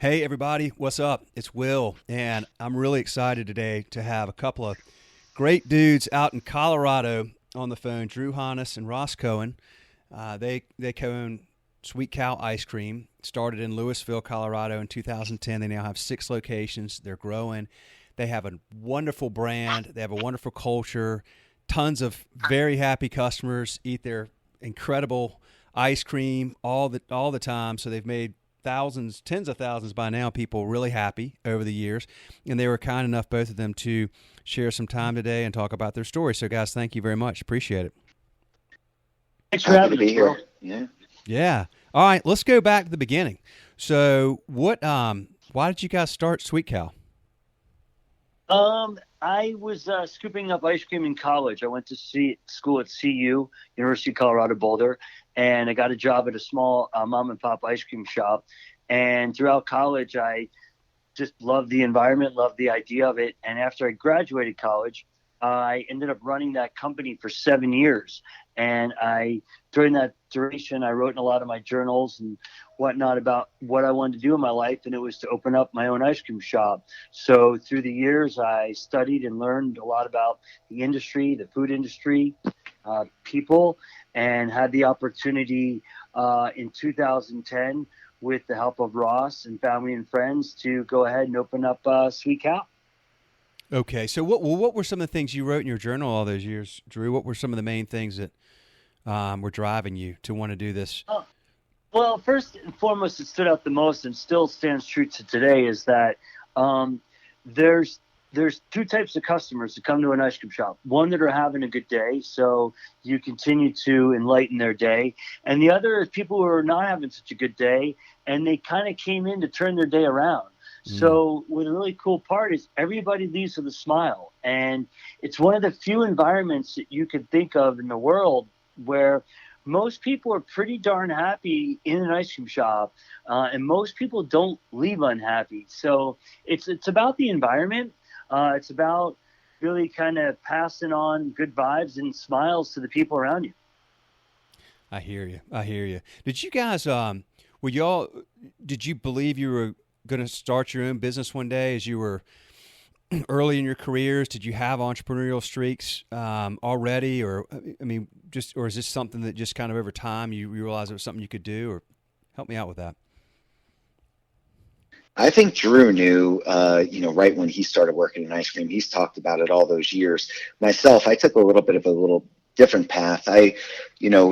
Hey, everybody, what's up? It's Will, and I'm really excited today to have a couple of great dudes out in Colorado on the phone. Drew Honness and Ross Cohen. They co-own Sweet Cow Ice Cream. Started in Louisville, Colorado in 2010. They now have 6 locations. They're growing. They have a wonderful brand. They have a wonderful culture. Tons of very happy customers eat their incredible ice cream all the time. So they've made thousands, tens of thousands by now, people really happy over the years. And they were kind enough, both of them, to share some time today and talk about their story. So, guys, thank you very much. Appreciate it. Thanks for Happy to having be us, Will. here. Yeah. Yeah. All right, let's go back to the beginning. So, why did you guys start Sweet Cow? I was scooping up ice cream in college. I went to school at CU, University of Colorado Boulder, and I got a job at a small mom and pop ice cream shop. And throughout college, I just loved the environment, loved the idea of it. And after I graduated college, I ended up running that company for 7 years. And during that duration, I wrote in a lot of my journals and whatnot about what I wanted to do in my life. And it was to open up my own ice cream shop. So through the years, I studied and learned a lot about the industry, the food industry, people, and had the opportunity in 2010 with the help of Ross and family and friends to go ahead and open up Sweet Cow. Okay, so what were some of the things you wrote in your journal all those years, Drew? What were some of the main things that were driving you to want to do this? Well, first and foremost, it stood out the most and still stands true to today is that um, there's there's two types of customers that come to an ice cream shop. One that are having a good day, so you continue to enlighten their day, and the other is people who are not having such a good day, and they kind of came in to turn their day around. Mm. So, what a really cool part is everybody leaves with a smile, and it's one of the few environments that you could think of in the world where most people are pretty darn happy in an ice cream shop, and most people don't leave unhappy. So it's about the environment. It's about really kind of passing on good vibes and smiles to the people around you. I hear you. I hear you. Did you guys were y'all did you believe you were going to start your own business one day as you were early in your careers? Did you have entrepreneurial streaks already, or I mean, just or is this something that just kind of over time you realized it was something you could do? Or help me out with that. I think Drew knew, right when he started working in ice cream. He's talked about it all those years. Myself, I took a little bit of a little different path.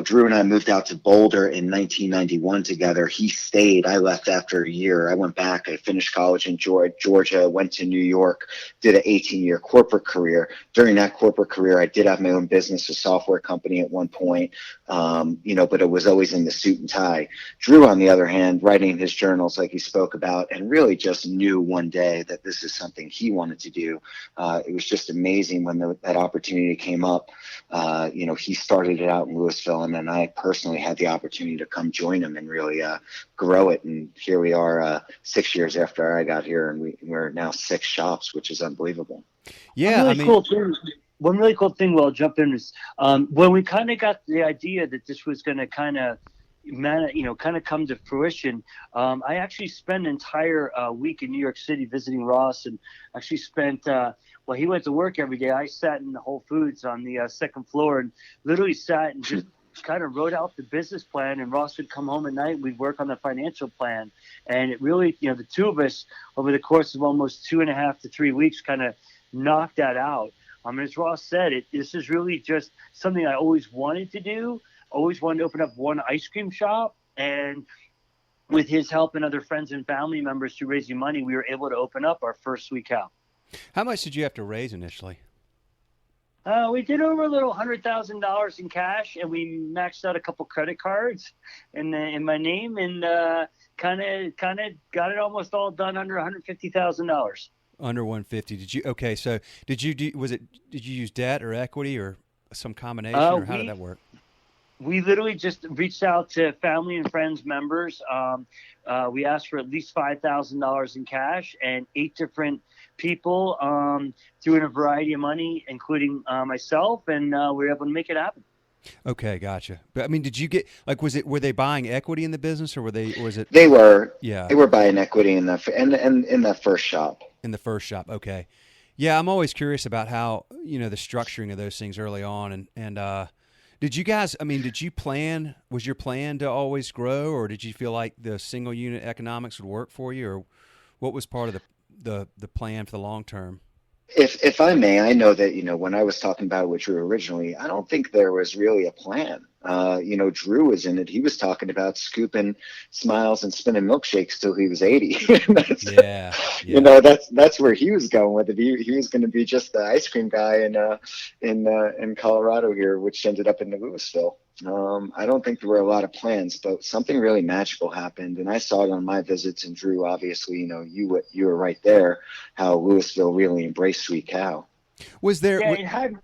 Drew and I moved out to Boulder in 1991 together. He stayed. I left after a year. I went back. I finished college in Georgia, went to New York, did an 18-year corporate career. During that corporate career, I did have my own business, a software company at one point, but it was always in the suit and tie. Drew, on the other hand, writing his journals like he spoke about, and really just knew one day that this is something he wanted to do. It was just amazing when that opportunity came up. He started it out in Louisville, and then I personally had the opportunity to come join him and really grow it. And here we are 6 years after I got here, and we're now 6 shops, which is unbelievable. One Yeah, I really mean, cool thing. One really cool thing. Well, I'll jump in is when we kind of got the idea that this was going to kind of kind of come to fruition. I actually spent an entire week in New York City visiting Ross, and actually spent. Well, he went to work every day. I sat in the Whole Foods on the second floor and literally sat and just kind of wrote out the business plan. And Ross would come home at night. We'd work on the financial plan, and it really, the two of us over the course of almost 2.5 to 3 weeks, kind of knocked that out. As Ross said, this is really just something I always wanted to do. Always wanted to open up one ice cream shop, and with his help and other friends and family members through raising money, we were able to open up our first Sweet Cow. how much did you have to raise initially? We did over a little $100,000 in cash, and we maxed out a couple credit cards in my name, and kind of got it almost all done under $150,000. Under 150. Did you? Okay, so did you use debt or equity or some combination, or how did We that work? we literally just reached out to family and friends members. We asked for at least $5,000 in cash, and 8 different people threw in a variety of money, including myself, and we were able to make it happen. Okay, gotcha. But I mean, did you get like were they buying equity in the business, or was it They were yeah, they were buying equity in and in that first shop. in the first shop? Okay. Yeah, I'm always curious about how, the structuring of those things early on and did you guys, I mean, was your plan to always grow, or did you feel like the single unit economics would work for you, or what was part of the plan for the long term? If I may, I know that, when I was talking about it with Drew originally, I don't think there was really a plan. Drew was in it. He was talking about scooping smiles and spinning milkshakes till he was 80. that's, Yeah, you yeah. know, that's where he was going with it. He was going to be just the ice cream guy in Colorado here, which ended up in Louisville. I don't think there were a lot of plans, but something really magical happened, and I saw it on my visits. And Drew, obviously, you were right there. How Louisville really embraced Sweet Cow. Was there? Yeah, it had.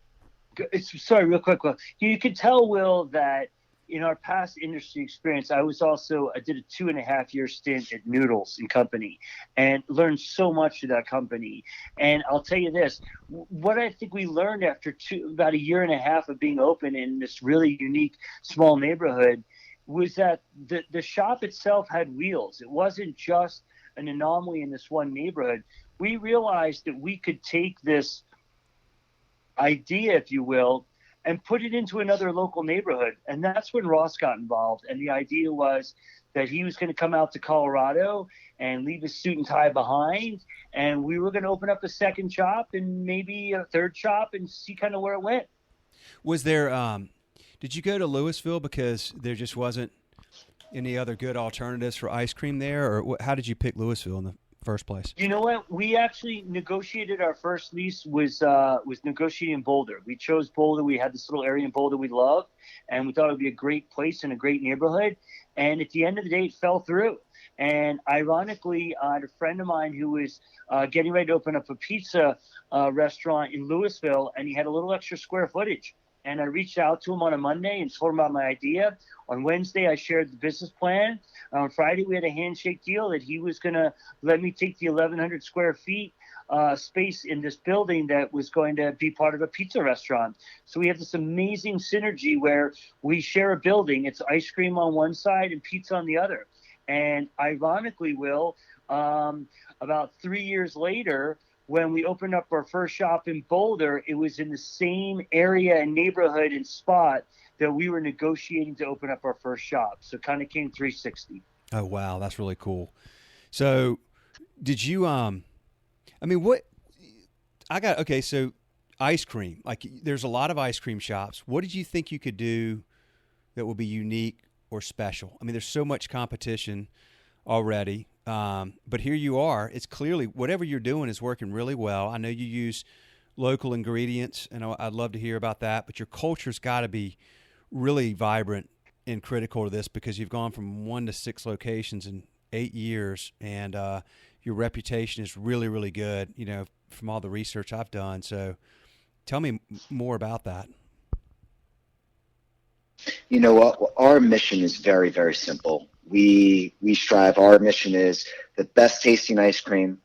Sorry, real quick. Will. You could tell, Will, that in our past industry experience, I did a 2.5 year stint at Noodles and Company, and learned so much through that company. And I'll tell you this: what I think we learned after about a year and a half of being open in this really unique small neighborhood was that the shop itself had wheels. It wasn't just an anomaly in this one neighborhood. We realized that we could take this idea, if you will, and put it into another local neighborhood. And that's when Ross got involved. And the idea was that he was going to come out to Colorado and leave his suit and tie behind. And we were going to open up a second shop and maybe a third shop and see kind of where it went. Was there? Did you go to Louisville because there just wasn't any other good alternatives for ice cream there, or how did you pick Louisville in the first place? You know what? We actually negotiated our first lease was negotiating in Boulder. We chose Boulder. We had this little area in Boulder we loved, and we thought it would be a great place and a great neighborhood. And at the end of the day, it fell through. And ironically, I had a friend of mine who was getting ready to open up a pizza restaurant in Louisville, and he had a little extra square footage. And I reached out to him on a Monday and told him about my idea. On Wednesday, I shared the business plan. On Friday, we had a handshake deal that he was going to let me take the 1,100 square feet space in this building that was going to be part of a pizza restaurant. So we have this amazing synergy where we share a building. It's ice cream on one side and pizza on the other. And ironically, Will, about 3 years later, when we opened up our first shop in Boulder, it was in the same area and neighborhood and spot that we were negotiating to open up our first shop. So kind of came 360. Oh wow, that's really cool. So, did you I mean, what I got? Okay, so ice cream. Like, there's a lot of ice cream shops. What did you think you could do that would be unique or special? I mean, there's so much competition already. But here you are. It's clearly whatever you're doing is working really well. I know you use local ingredients, and I'd love to hear about that. But your culture's got to be really vibrant and critical to this because you've gone from 1 to 6 locations in 8 years, and your reputation is really, really good. From all the research I've done. So, tell me more about that. You know what? Our mission is very, very simple. We strive. Our mission is the best tasting ice cream,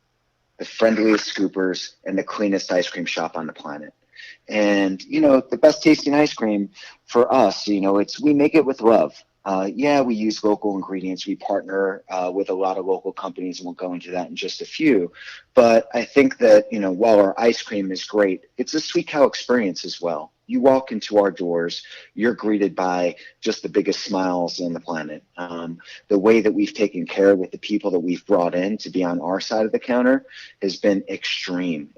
the friendliest scoopers, and the cleanest ice cream shop on the planet. And the best tasting ice cream for us, we make it with love. Yeah, we use local ingredients. We partner with a lot of local companies, and we'll go into that in just a few. But I think that, while our ice cream is great, it's a Sweet Cow experience as well. You walk into our doors, you're greeted by just the biggest smiles on the planet. The way that we've taken care with the people that we've brought in to be on our side of the counter has been extreme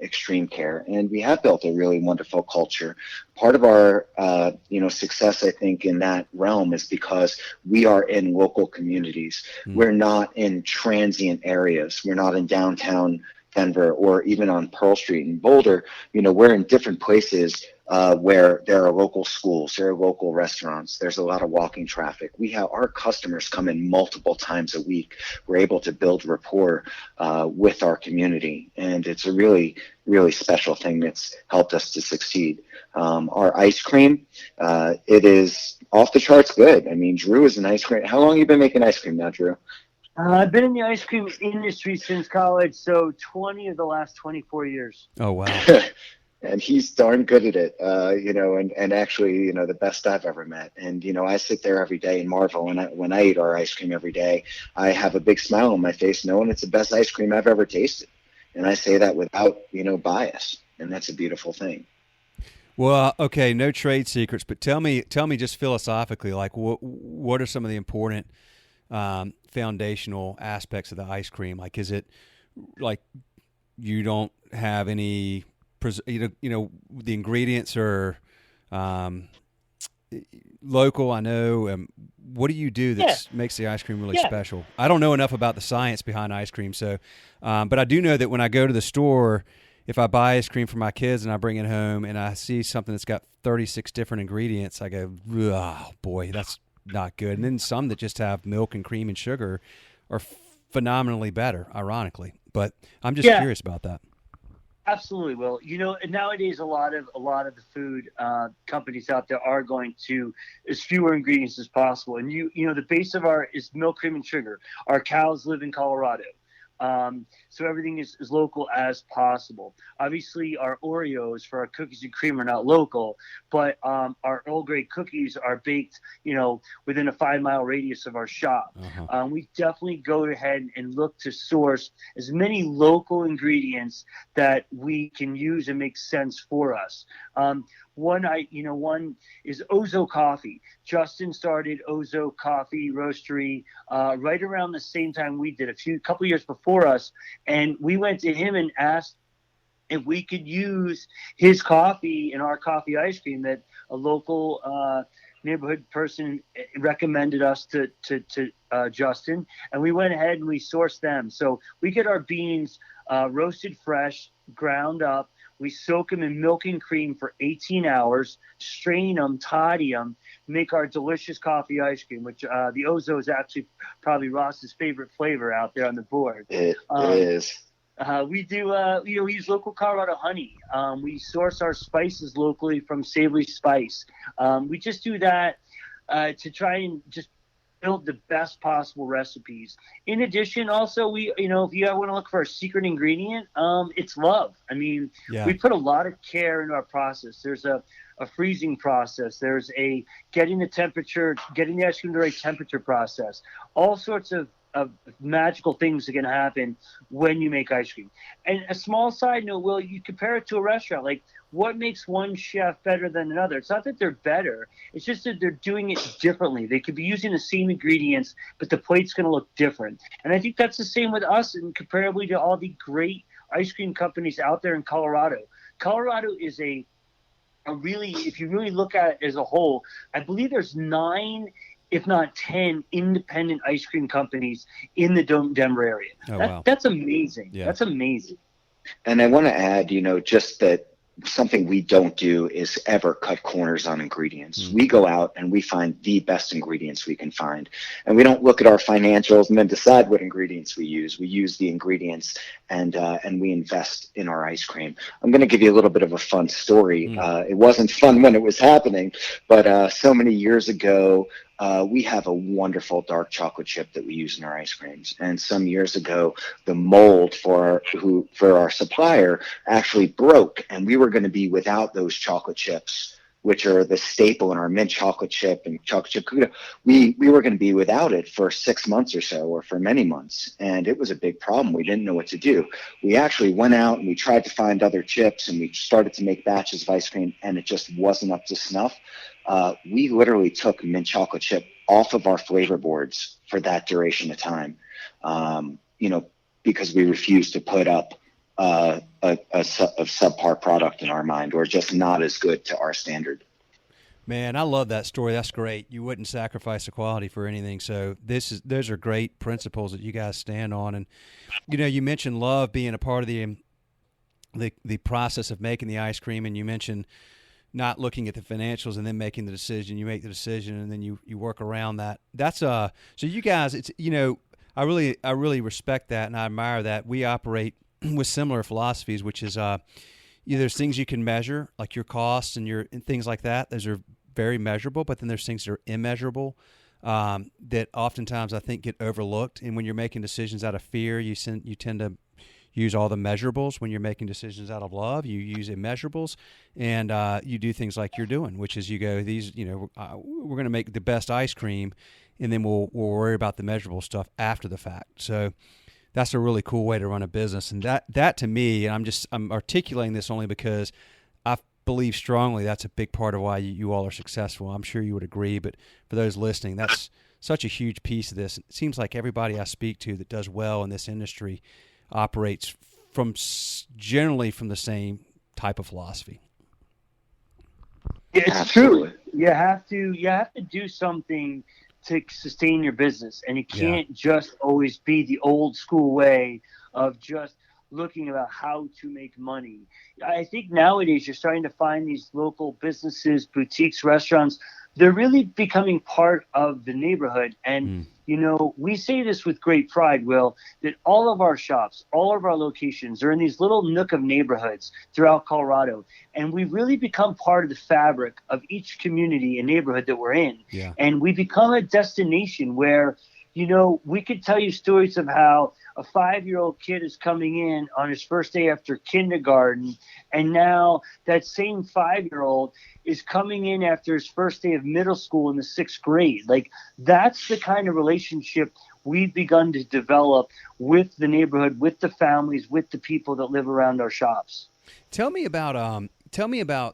care. And we have built a really wonderful culture. Part of our, success, I think, in that realm is because we are in local communities. We're not in transient areas. We're not in downtown Denver or even on Pearl Street in Boulder. We're in different places where there are local schools, there are local restaurants, there's a lot of walking traffic. We have our customers come in multiple times a week. We're able to build rapport with our community, and it's a really, really special thing that's helped us to succeed. Our ice cream, it is off the charts good. I mean, Drew is an ice cream. How long have you been making ice cream now, Drew? I've been in the ice cream industry since college, so 20 of the last 24 years. Oh wow. And he's darn good at it, and actually, the best I've ever met. And, I sit there every day and marvel. When I eat our ice cream every day, I have a big smile on my face knowing it's the best ice cream I've ever tasted. And I say that without, bias. And that's a beautiful thing. Well, okay, no trade secrets, but tell me just philosophically, like what are some of the important foundational aspects of the ice cream? Like, is it like you don't have any, the ingredients are um, local. I know. What do you do Yeah, that makes the ice cream really yeah. special? I don't know enough about the science behind ice cream, so, but I do know that when I go to the store, if I buy ice cream for my kids and I bring it home and I see something that's got 36 different ingredients, I go, oh boy, that's not good. And then some that just have milk and cream and sugar are phenomenally better, ironically. But I'm just Yeah, curious about that. absolutely. Well, and nowadays a lot of the food companies out there are going to as fewer ingredients as possible. And the base of our is milk, cream, and sugar. Our cows live in Colorado. So everything is as local as possible. Obviously, our Oreos for our cookies and cream are not local, but our Earl Grey cookies are baked, within a 5 mile radius of our shop. Uh-huh. We definitely go ahead and look to source as many local ingredients that we can use and make sense for us. One is Ozo Coffee. Justin started Ozo Coffee Roastery right around the same time we did, couple years before us, and we went to him and asked if we could use his coffee in our coffee ice cream that a local neighborhood person recommended us to Justin, and we went ahead and we sourced them. So we get our beans roasted fresh, ground up. We soak them in milk and cream for 18 hours, strain them, toddy them, make our delicious coffee ice cream, which the Ozo is actually probably Ross's favorite flavor out there on the board. It Um, is. we do, we use local Colorado honey. We source our spices locally from Savory Spice. We just do that to try and just build the best possible recipes. In addition, also, if you want to look for a secret ingredient, it's love. I mean, Yeah. we put a lot of care into our process. There's a freezing process. There's a getting the ice cream to the right temperature process. All sorts of magical things that can happen when you make ice cream. And a small side note, Will, you compare it to a restaurant. Like, what makes one chef better than another? It's not that they're better. It's just that they're doing it differently. They could be using the same ingredients, but the plate's going to look different. And I think that's the same with us, and comparably to all the great ice cream companies out there in Colorado. Colorado is a really, if you really look at it as a whole, I believe there's 9, if not 10, independent ice cream companies in the Denver area. Oh, wow. That's amazing. Yeah. That's amazing. And I want to add, just that something we don't do is ever cut corners on ingredients. We go out and we find the best ingredients we can find. And we don't look at our financials and then decide what ingredients we use. We use the ingredients and we invest in our ice cream. I'm going to give you a little bit of a fun story. It wasn't fun when it was happening, but so many years ago, we have a wonderful dark chocolate chip that we use in our ice creams. And some years ago, the mold for our supplier actually broke, and we were going to be without those chocolate chips, which are the staple in our mint chocolate chip and chocolate chip cookie. We were going to be without it for 6 months or so, or for many months. And it was a big problem. We didn't know what to do. We actually went out and we tried to find other chips, and we started to make batches of ice cream, and it just wasn't up to snuff. We literally took mint chocolate chip off of our flavor boards for that duration of time, because we refused to put up a subpar product in our mind, or just not as good to our standard. Man, I love that story. That's great. You wouldn't sacrifice the quality for anything. So those are great principles that you guys stand on. And you mentioned love being a part of the process of making the ice cream, and you mentioned not looking at the financials and then making the decision. You make the decision and then you work around that. That's so you guys, it's I really respect that and I admire that. We operate with similar philosophies, which is there's things you can measure, like your costs and things like that. Those are very measurable, but then there's things that are immeasurable that oftentimes I think get overlooked. And when you're making decisions out of fear, you tend to use all the measurables when you're making decisions out of love. You use immeasurables, and you do things like you're doing, which is you go, we're going to make the best ice cream, and then we'll worry about the measurable stuff after the fact. So that's a really cool way to run a business. And that to me, and I'm articulating this only because I believe strongly that's a big part of why you all are successful. I'm sure you would agree, but for those listening, that's such a huge piece of this. It seems like everybody I speak to that does well in this industry operates generally from the same type of philosophy. It's Absolutely. true. You have to do something to sustain your business, and it can't just always be the old school way of just looking about how to make money. I think nowadays you're starting to find these local businesses, boutiques, restaurants, they're really becoming part of the neighborhood. And, we say this with great pride, Will, that all of our shops, all of our locations are in these little nook of neighborhoods throughout Colorado. And we've really become part of the fabric of each community and neighborhood that we're in. Yeah. And we become a destination where, we could tell you stories of how a 5-year-old kid is coming in on his first day after kindergarten, and now that same 5-year-old is coming in after his first day of middle school in the 6th grade. Like, that's the kind of relationship we've begun to develop with the neighborhood, with the families, with the people that live around our shops. Tell me about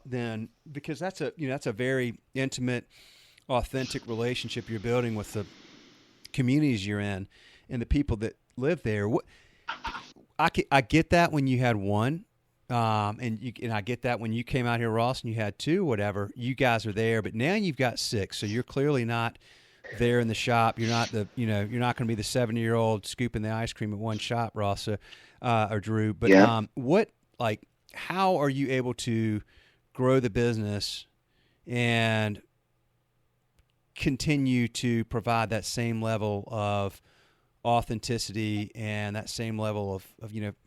then, because that's a very intimate, authentic relationship you're building with the communities you're in and the people that live there. I get that when you had one, and I get that when you came out here, Ross, and you had two, whatever. You guys are there, but now you've got 6, so you're clearly not there in the shop. You're not you're not going to be the 70-year-old scooping the ice cream at one shop, Ross, or Drew. But how are you able to grow the business and continue to provide that same level of authenticity and that same level of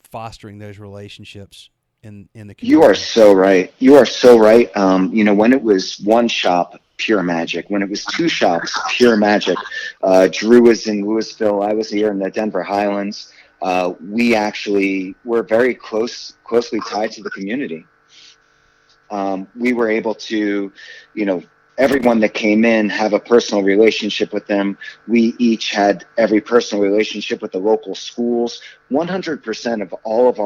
fostering those relationships in the community? You are so right. You are so right. When it was one shop, pure magic. When it was 2 shops, pure magic. Drew was in Louisville. I was here in the Denver Highlands. We actually were very closely tied to the community. We were able to, everyone that came in have a personal relationship with them. We each had every personal relationship with the local schools. 100% of all of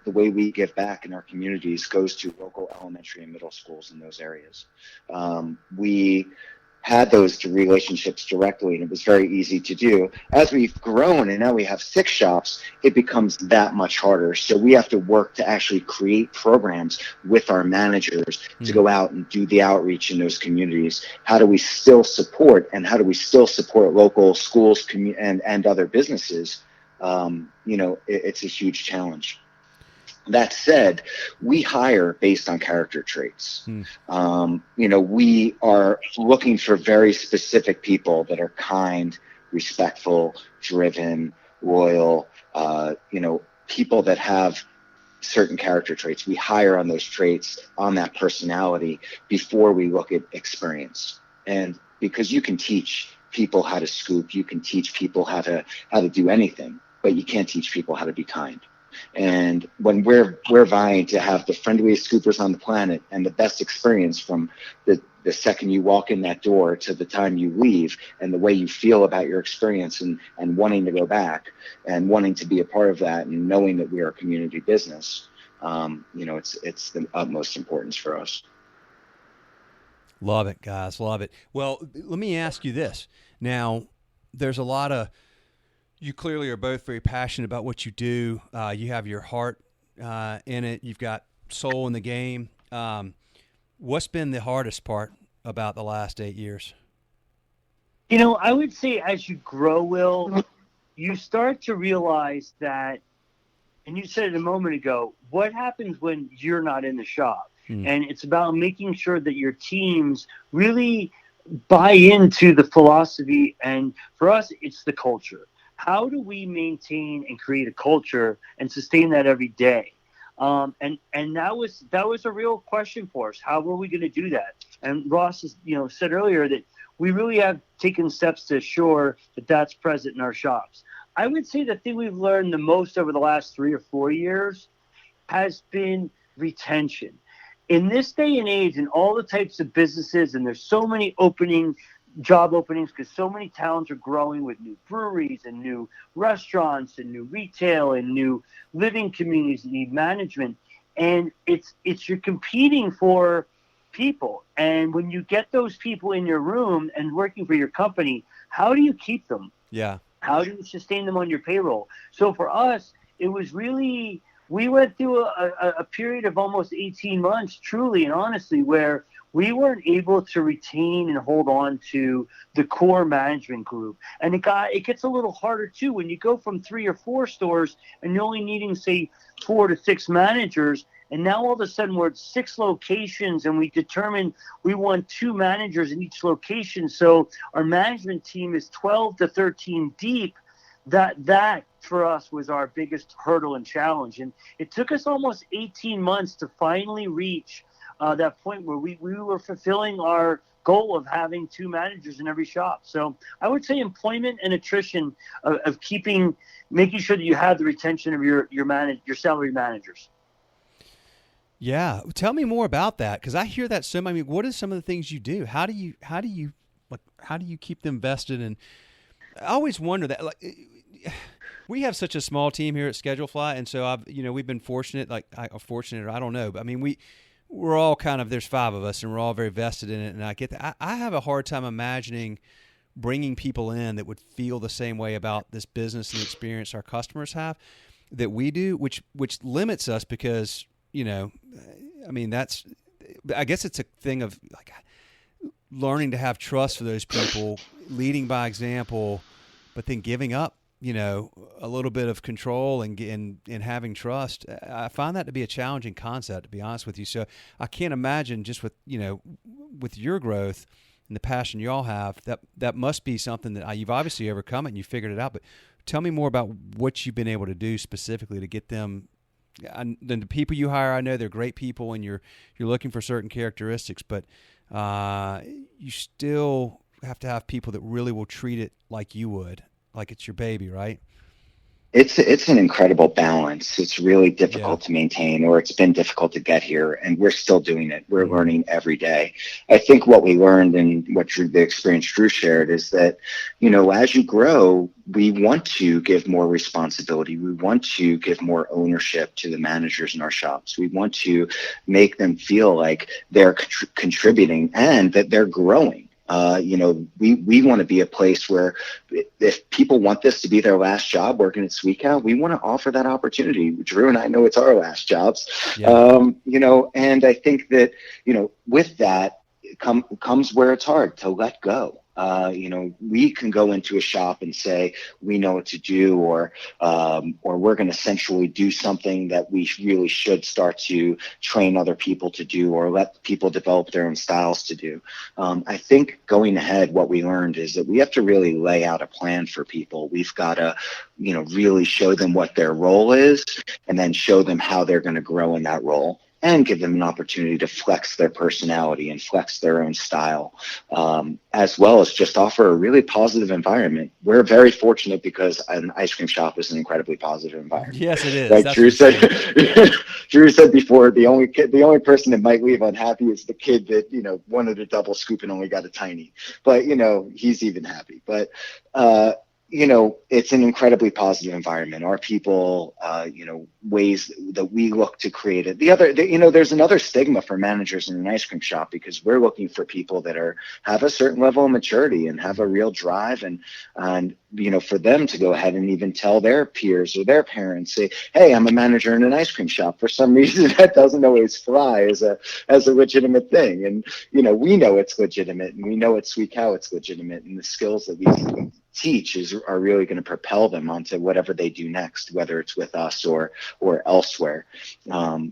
the way we give back in our communities goes to local elementary and middle schools in those areas. We had those relationships directly, and it was very easy to do. As we've grown and now we have 6 shops, it becomes that much harder. So we have to work to actually create programs with our managers to go out and do the outreach in those communities. How do we still support local schools and other businesses? It's a huge challenge. That said, we hire based on character traits. We are looking for very specific people that are kind, respectful, driven, loyal, people that have certain character traits. We hire on those traits, on that personality, before we look at experience. And because you can teach people how to scoop, you can teach people how to do anything, but you can't teach people how to be kind. And when we're vying to have the friendliest scoopers on the planet and the best experience from the second you walk in that door to the time you leave, and the way you feel about your experience and wanting to go back and wanting to be a part of that, and knowing that we are a community business, it's the utmost importance for us. Love it, guys. Love it. Well, let me ask you this. Now, there's a lot of, you clearly are both very passionate about what you do. You have your heart in it. You've got soul in the game. What's been the hardest part about the last 8 years? I would say as you grow, Will, you start to realize that, and you said it a moment ago, what happens when you're not in the shop? And it's about making sure that your teams really buy into the philosophy. And for us, it's the culture. How do we maintain and create a culture and sustain that every day? And that was a real question for us. How were we going to do that? And Ross has, said earlier that we really have taken steps to assure that that's present in our shops. I would say the thing we've learned the most over the last 3 or 4 years has been retention. In this day and age, in all the types of businesses, and there's so many job openings because so many towns are growing with new breweries and new restaurants and new retail and new living communities that need management. And it's you're competing for people. And when you get those people in your room and working for your company, how do you keep them? Yeah. How do you sustain them on your payroll? So for us, it was really, we went through a period of almost 18 months, truly and honestly, where we weren't able to retain and hold on to the core management group. And it gets a little harder too when you go from 3 or 4 stores and you're only needing, say, 4 to 6 managers. And now all of a sudden we're at 6 locations and we determined we want 2 managers in each location. So our management team is 12 to 13 deep. That for us was our biggest hurdle and challenge. And it took us almost 18 months to finally reach that point where we were fulfilling our goal of having 2 managers in every shop. So I would say employment and attrition of making sure that you have the retention of your salary managers. Yeah. Tell me more about that, because I hear that so much. I mean, what are some of the things you do? How do you keep them vested? And I always wonder that, like, we have such a small team here at Schedule Fly, and so we've been fortunate, or I don't know, but I mean, we're all kind of, there's 5 of us and we're all very vested in it. And I get that. I have a hard time imagining bringing people in that would feel the same way about this business and the experience our customers have that we do, which limits us because, I mean, I guess it's a thing of like learning to have trust for those people, leading by example, but then giving up, a little bit of control and having trust. I find that to be a challenging concept, to be honest with you. So I can't imagine, just with your growth and the passion you all have, that must be something that you've obviously overcome it and you figured it out. But tell me more about what you've been able to do specifically to get them. And the people you hire, I know they're great people, and you're looking for certain characteristics, but you still have to have people that really will treat it like you would, like it's your baby, right? It's an incredible balance. It's really Yeah. difficult to maintain, or it's been difficult to get here, and we're still doing it. We're Mm-hmm. learning every day. I think what we learned, and the experience Drew shared, is that, as you grow, we want to give more responsibility. We want to give more ownership to the managers in our shops. We want to make them feel like they're contributing and that they're growing. We want to be a place where if people want this to be their last job working at Sweet Cow, we want to offer that opportunity. Drew and I know it's our last jobs, Yeah. and I think that, with that comes where it's hard to let go. We can go into a shop and say we know what to do, or we're going to essentially do something that we really should start to train other people to do, or let people develop their own styles to do. I think going ahead, what we learned is that we have to really lay out a plan for people. We've got to, really show them what their role is, and then show them how they're going to grow in that role, and give them an opportunity to flex their personality and flex their own style, as well as just offer a really positive environment. We're very fortunate because an ice cream shop is an incredibly positive environment. Yes, it is. Like That's Drew for said, sure. Drew said before, the only person that might leave unhappy is the kid that, wanted a double scoop and only got a tiny. But, he's even happy. But, it's an incredibly positive environment. Our people, ways that we look to create it. There's another stigma for managers in an ice cream shop, because we're looking for people that have a certain level of maturity and have a real drive, and for them to go ahead and even tell their peers or their parents, say, "Hey, I'm a manager in an ice cream shop." For some reason, that doesn't always fly as a legitimate thing. And we know it's legitimate, and we know at Sweet Cow it's legitimate, and the skills that we teach are really going to propel them onto whatever they do next, whether it's with us or elsewhere.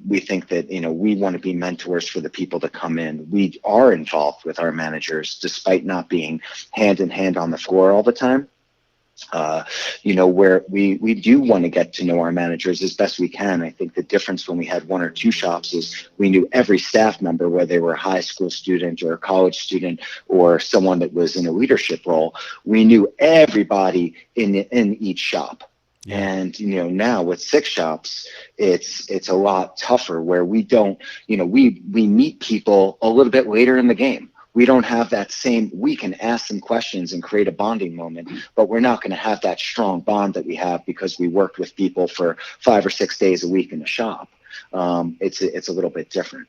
We think that, we want to be mentors for the people that come in. We are involved with our managers, despite not being hand in hand on the floor all the time. Where we do want to get to know our managers as best we can. I think the difference when we had one or two shops is we knew every staff member, whether they were a high school student or a college student or someone that was in a leadership role. We knew everybody in each shop. Yeah. And now with 6 shops, it's a lot tougher where we don't, we meet people a little bit later in the game. We don't have that same, we can ask them questions and create a bonding moment, but we're not going to have that strong bond that we have because we worked with people for 5 or 6 days a week in the shop. It's a little bit different.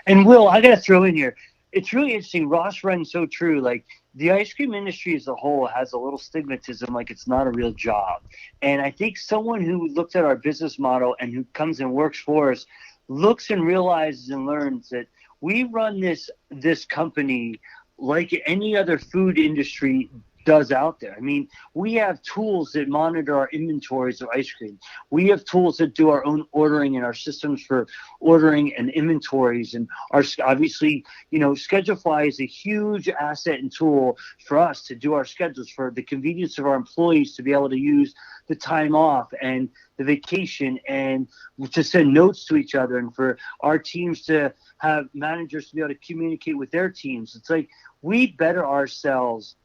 And Will, I got to throw in here, it's really interesting. Ross runs so true. Like, the ice cream industry as a whole has a little stigmatism, like it's not a real job. And I think someone who looks at our business model and who comes and works for us looks and realizes and learns that we run this company like any other food industry does out there. I mean, we have tools that monitor our inventories of ice cream. We have tools that do our own ordering and our systems for ordering and inventories. And obviously, Schedulefly is a huge asset and tool for us to do our schedules, for the convenience of our employees to be able to use the time off and the vacation and to send notes to each other, and for our teams to have managers to be able to communicate with their teams. It's like we better ourselves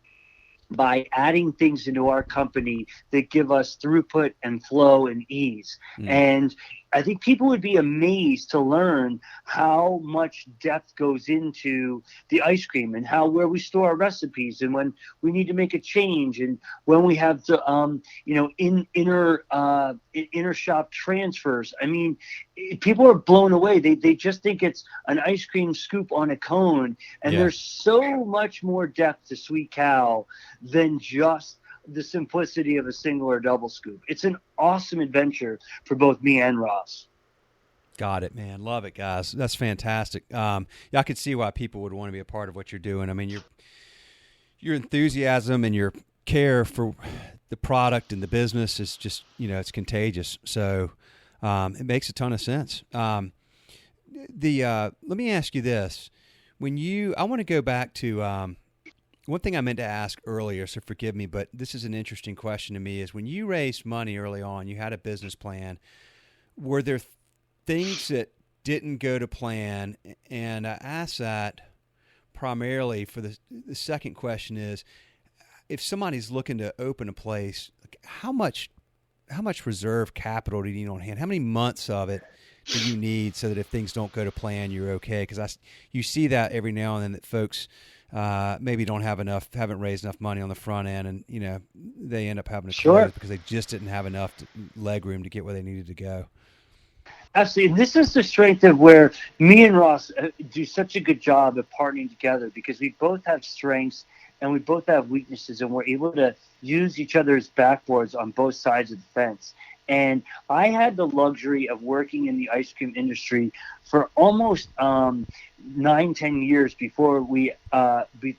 by adding things into our company that give us throughput and flow and ease. And I think people would be amazed to learn how much depth goes into the ice cream and where we store our recipes and when we need to make a change and when we have to, inner shop transfers. I mean, people are blown away. They just think it's an ice cream scoop on a cone. And there's so much more depth to Sweet Cow than just the simplicity of a single or double scoop. It's an awesome adventure for both me and Ross. Got it, man. Love it, guys. That's fantastic. I could see why people would want to be a part of what you're doing. I mean, your enthusiasm and your care for the product and the business is just, it's contagious. So it makes a ton of sense. Let me ask you this. I want to go back to one thing I meant to ask earlier, so forgive me, but this is an interesting question to me, is when you raised money early on, you had a business plan, were there things that didn't go to plan? And I ask that primarily for the second question is, if somebody's looking to open a place, how much reserve capital do you need on hand? How many months of it do you need so that if things don't go to plan, you're okay? Because you see that every now and then that folks maybe haven't raised enough money on the front end, and they end up having to close because they just didn't have enough leg room to get where they needed to go. Absolutely. And this is the strength of where me and Ross do such a good job of partnering together, because we both have strengths and we both have weaknesses, and we're able to use each other's backboards on both sides of the fence. And I had the luxury of working in the ice cream industry for almost 9-10 years before after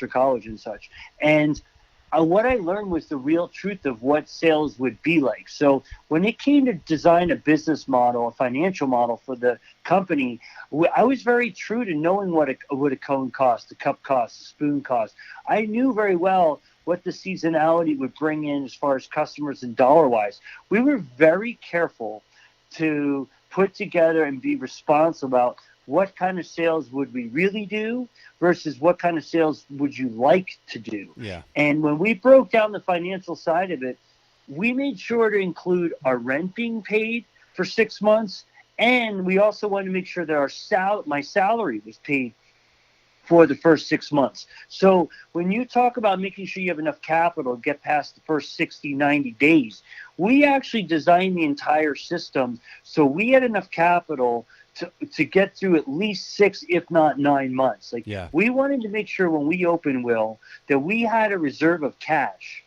college and such. And what I learned was the real truth of what sales would be like. So when it came to design a business model, a financial model for the company, I was very true to knowing what a cone cost, a cup cost, a spoon cost. I knew very well what the seasonality would bring in as far as customers and dollar-wise. We were very careful to put together and be responsible about what kind of sales would we really do versus what kind of sales would you like to do. Yeah. And when we broke down the financial side of it, we made sure to include our rent being paid for 6 months, and we also wanted to make sure that my salary was paid for the first 6 months. So when you talk about making sure you have enough capital to get past the first 60, 90 days, we actually designed the entire system so we had enough capital to get through at least 6, if not 9 months. We wanted to make sure when we opened, Will, that we had a reserve of cash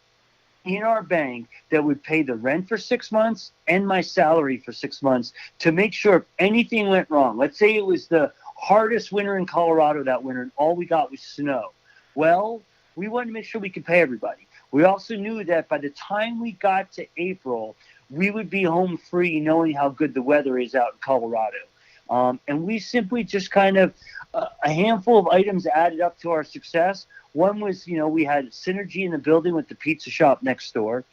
in our bank that would pay the rent for 6 months and my salary for 6 months, to make sure if anything went wrong. Let's say it was the hardest winter in Colorado that winter, and all we got was snow. Well, we wanted to make sure we could pay everybody. We also knew that by the time we got to April, we would be home free, knowing how good the weather is out in Colorado. And we simply just kind of, a handful of items added up to our success. One was, we had synergy in the building with the pizza shop next door.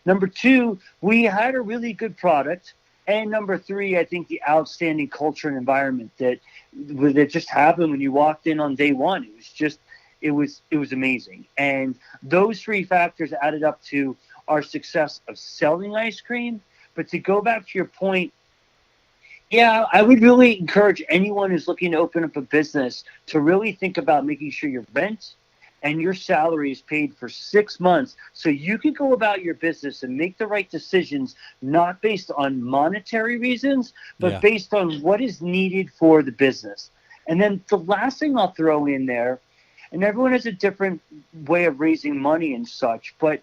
Number two, we had a really good product. And number three, I think the outstanding culture and environment that just happened when you walked in on day one. It was amazing. And those three factors added up to our success of selling ice cream. But to go back to your point, yeah, I would really encourage anyone who's looking to open up a business to really think about making sure your rent and your salary is paid for 6 months so you can go about your business and make the right decisions, not based on monetary reasons, but based on what is needed for the business. And then the last thing I'll throw in there, and everyone has a different way of raising money and such, but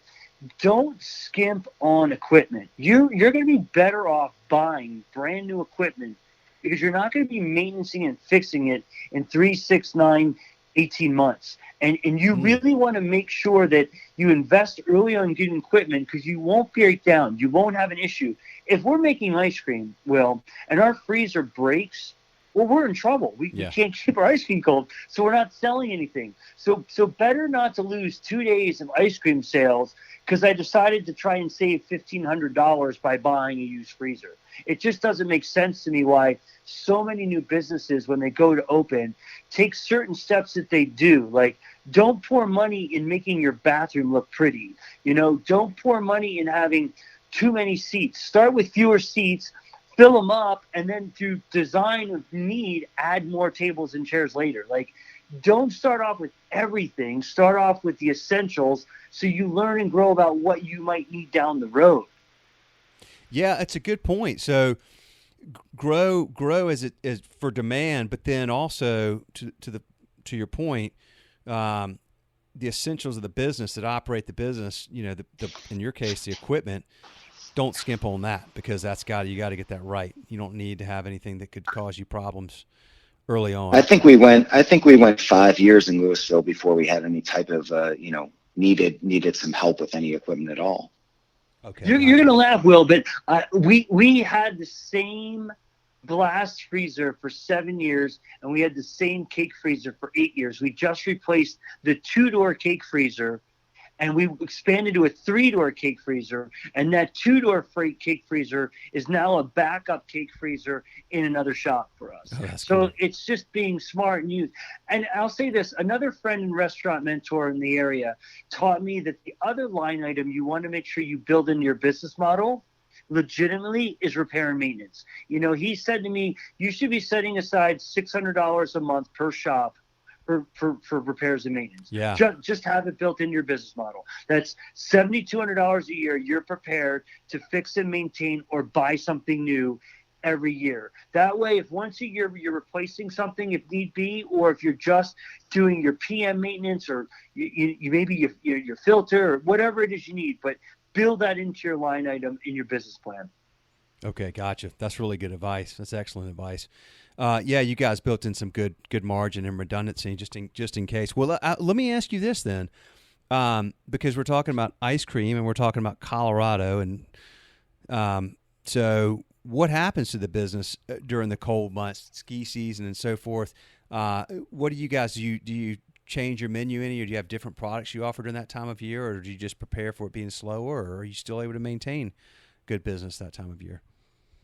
don't skimp on equipment. You're going to be better off buying brand new equipment because you're not going to be maintaining and fixing it in 3, 6, 9, 18 months. And you really want to make sure that you invest early on getting equipment because you won't break down. You won't have an issue. If we're making ice cream, Will, and our freezer breaks, well, we're in trouble. We can't keep our ice cream cold, so we're not selling anything. So better not to lose 2 days of ice cream sales because I decided to try and save $1,500 by buying a used freezer. It just doesn't make sense to me why so many new businesses, when they go to open, take certain steps that they do. Like, don't pour money in making your bathroom look pretty. Don't pour money in having too many seats. Start with fewer seats, fill them up, and then through design of need, add more tables and chairs later. Like, don't start off with everything. Start off with the essentials so you learn and grow about what you might need down the road. Yeah, that's a good point. So grow as for demand, but then also to your point, the essentials of the business that operate the business. In your case, the equipment. Don't skimp on that because you got to get that right. You don't need to have anything that could cause you problems early on. I think we went 5 years in Louisville before we had any type of needed some help with any equipment at all. Okay, you're gonna laugh, Will, but we had the same blast freezer for 7 years, and we had the same cake freezer for 8 years. We just replaced the 2-door cake freezer, and we expanded to a 3-door cake freezer, and that 2-door cake freezer is now a backup cake freezer in another shop for us. Oh, so cool. It's just being smart and used. And I'll say this, another friend and restaurant mentor in the area taught me that the other line item you want to make sure you build in your business model legitimately is repair and maintenance. He said to me, you should be setting aside $600 a month per shop for repairs and maintenance. Yeah. Just have it built in your business model. That's $7,200 a year. You're prepared to fix and maintain or buy something new every year. That way, if once a year you're replacing something if need be, or if you're just doing your PM maintenance or you maybe your filter or whatever it is you need, but build that into your line item in your business plan. Okay, gotcha. That's really good advice. That's excellent advice. You guys built in some good margin and redundancy just in case. Well, let me ask you this then, because we're talking about ice cream and we're talking about Colorado, and so what happens to the business during the cold months, ski season, and so forth? What do you guys do? Do you change your menu any, or do you have different products you offer during that time of year, or do you just prepare for it being slower, or are you still able to maintain good business that time of year?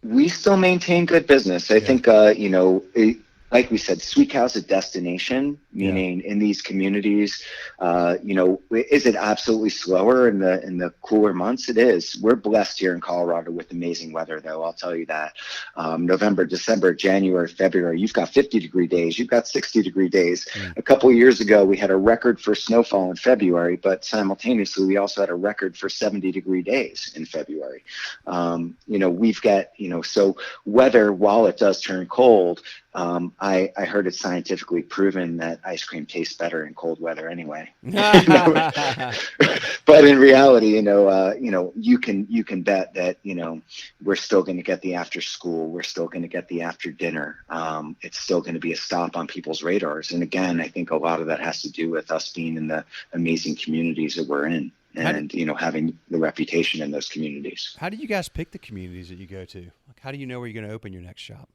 We still maintain good business. I think, like we said, Sweet Cow's a destination, meaning in these communities, is it absolutely slower in the cooler months? It is. We're blessed here in Colorado with amazing weather, though. I'll tell you that. November, December, January, February, you've got 50-degree days. You've got 60-degree days. A couple of years ago, we had a record for snowfall in February, but simultaneously, we also had a record for 70-degree days in February. We've got, so weather, while it does turn cold, I heard it's scientifically proven that ice cream tastes better in cold weather anyway. But in reality, you can bet that, we're still going to get the after school. We're still going to get the after dinner. It's still going to be a stop on people's radars. And again, I think a lot of that has to do with us being in the amazing communities that we're in and, having the reputation in those communities. How do you guys pick the communities that you go to? Like, how do you know where you're going to open your next shop?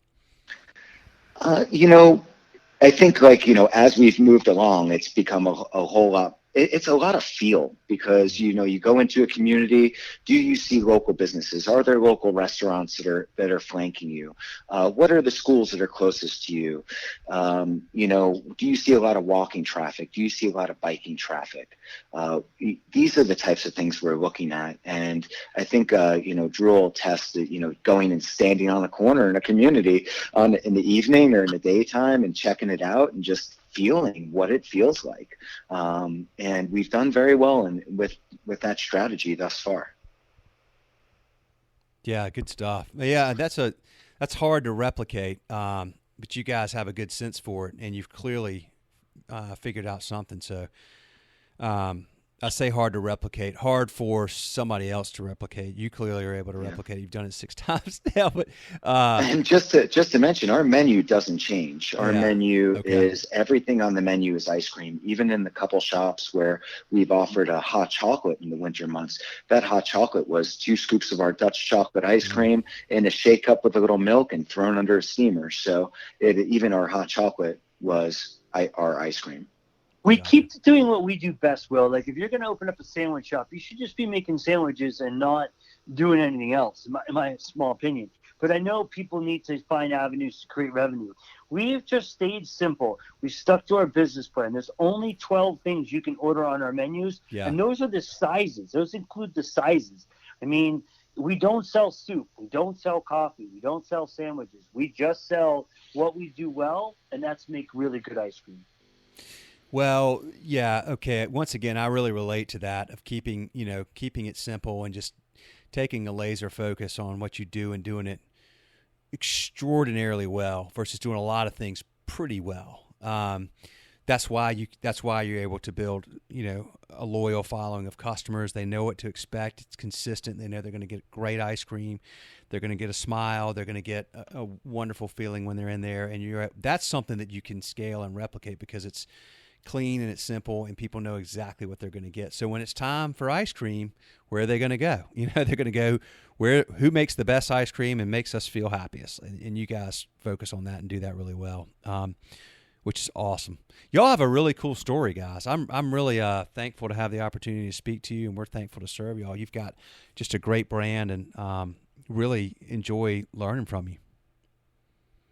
I think, like, as we've moved along, it's become a whole lot. It's a lot of feel because, you go into a community. Do you see local businesses? Are there local restaurants that are flanking you? What are the schools that are closest to you? Do you see a lot of walking traffic? Do you see a lot of biking traffic? These are the types of things we're looking at. And I think, Drew will attest that, going and standing on the corner in a community in the evening or in the daytime and checking it out and just feeling what it feels like. And we've done very well with that strategy thus far. Yeah, good stuff. Yeah, that's hard to replicate, but you guys have a good sense for it, and you've clearly figured out something. So I say hard to replicate, hard for somebody else to replicate. You clearly are able to replicate. You've done it 6 times now, but and just to mention, our menu doesn't change. Our menu is everything on the menu is ice cream. Even in the couple shops where we've offered a hot chocolate in the winter months, that hot chocolate was 2 scoops of our Dutch chocolate ice cream in a shake cup with a little milk and thrown under a steamer. So even our hot chocolate was our ice cream. We keep doing what we do best, Will. Like, if you're going to open up a sandwich shop, you should just be making sandwiches and not doing anything else, in my small opinion. But I know people need to find avenues to create revenue. We've just stayed simple. We stuck to our business plan. There's only 12 things you can order on our menus, and those are the sizes. Those include the sizes. I mean, we don't sell soup. We don't sell coffee. We don't sell sandwiches. We just sell what we do well, and that's make really good ice cream. Well, yeah, okay. Once again, I really relate to that of keeping it simple and just taking a laser focus on what you do and doing it extraordinarily well versus doing a lot of things pretty well. That's why you're able to build, a loyal following of customers. They know what to expect. It's consistent. They know they're going to get great ice cream. They're going to get a smile. They're going to get a wonderful feeling when they're in there. And that's something that you can scale and replicate because it's clean and it's simple and people know exactly what they're going to get. So when it's time for ice cream, where are they going to go? They're going to go who makes the best ice cream and makes us feel happiest. And you guys focus on that and do that really well, which is awesome. Y'all have a really cool story, guys. I'm really thankful to have the opportunity to speak to you, and we're thankful to serve y'all. You've got just a great brand, and really enjoy learning from you.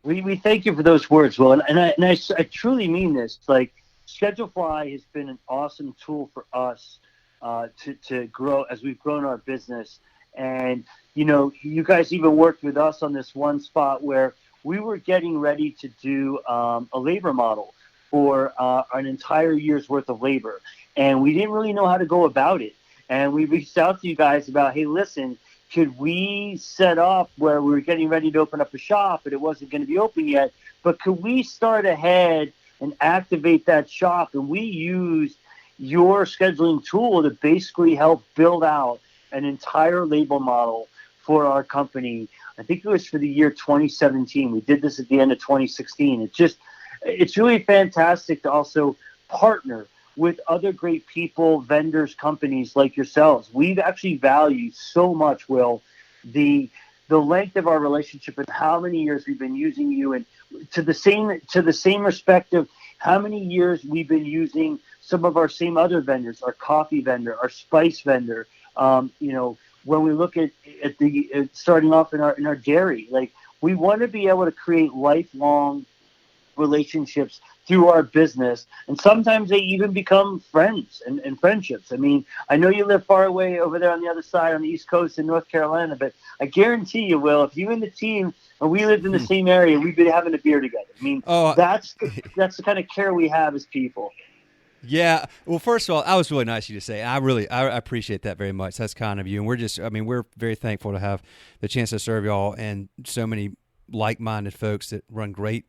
We thank you for those words, Will, and I truly mean this. Like, Schedulefly has been an awesome tool for us to grow as we've grown our business. And, you guys even worked with us on this one spot where we were getting ready to do a labor model for an entire year's worth of labor. And we didn't really know how to go about it. And we reached out to you guys about, hey, listen, could we set up where we were getting ready to open up a shop, but it wasn't going to be open yet, but could we start ahead and activate that shop? And we used your scheduling tool to basically help build out an entire label model for our company. I think it was for the year 2017. We did this at the end of 2016. It's really fantastic to also partner with other great people, vendors, companies like yourselves. We've actually valued so much, Will, the length of our relationship and how many years we've been using you, and to the same respect of how many years we've been using some of our same other vendors, our coffee vendor, our spice vendor. When we look at starting off in our dairy, like, we want to be able to create lifelong relationships through our business, and sometimes they even become friends and friendships. I mean, I know you live far away over there on the other side on the East Coast in North Carolina, but I guarantee you, Will, if you and the team and we lived in the same area, we'd be having a beer together. I mean, that's the kind of care we have as people. Yeah. Well, first of all, that was really nice of you to say. I appreciate that very much. That's kind of you. And we're very thankful to have the chance to serve y'all and so many like-minded folks that run great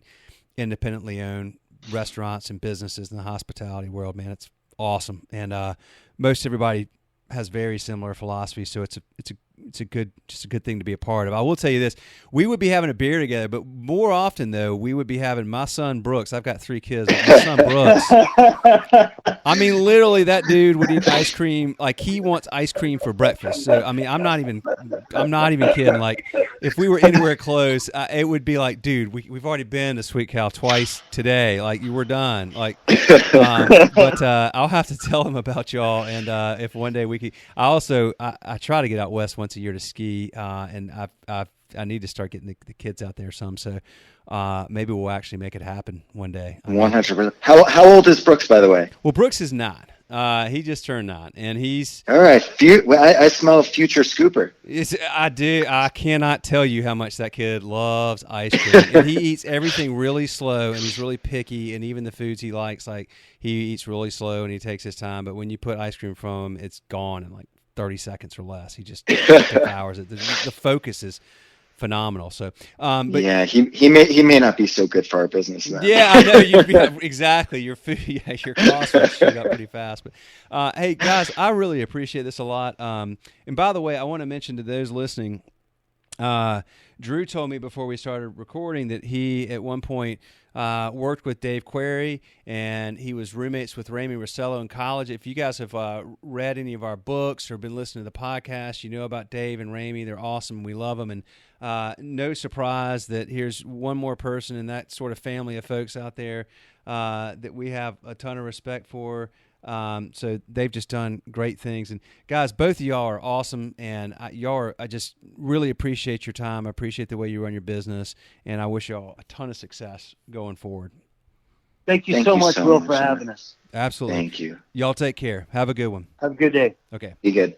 independently owned restaurants and businesses in the hospitality world, man. It's awesome. And most everybody has very similar philosophies, so it's it's just a good thing to be a part of. I will tell you this: we would be having a beer together, but more often though, we would be having my son Brooks. I've got 3 kids. My son Brooks. I mean, literally, that dude would eat ice cream. Like, he wants ice cream for breakfast. So, I mean, I'm not even kidding. Like, if we were anywhere close, it would be like, dude, we've already been to Sweet Cow twice today. Like, you were done. Like, but I'll have to tell him about y'all. And if one day we could, I try to get out west once a year to ski, and I need to start getting the kids out there some. So maybe we'll actually make it happen one day. 100%. How old is Brooks, by the way? Well, Brooks is 9. He just turned 9, and he's all right. I smell a future scooper. I do. I cannot tell you how much that kid loves ice cream. And he eats everything really slow, and he's really picky. And even the foods he likes, like, he eats really slow and he takes his time. But when you put ice cream from him, it's gone in like 30 seconds or less. He just devours it. The focus is phenomenal. So, but yeah, he may not be so good for our business then. Yeah, I know. Exactly. Your food, your costs will shoot up pretty fast. But hey, guys, I really appreciate this a lot. And by the way, I want to mention to those listening, Drew told me before we started recording that he at one point worked with Dave Query, and he was roommates with Ramey Rossello in college. If you guys have read any of our books or been listening to the podcast, you know about Dave and Ramey. They're awesome. We love them. And no surprise that here's one more person in that sort of family of folks out there that we have a ton of respect for. So they've just done great things. And guys, both of y'all are awesome, and I just really appreciate your time. I appreciate the way you run your business, and I wish y'all a ton of success going forward. Thank you so much, Will, for having us. Absolutely. Thank you. Y'all take care. Have a good one. Have a good day. Okay. Be good.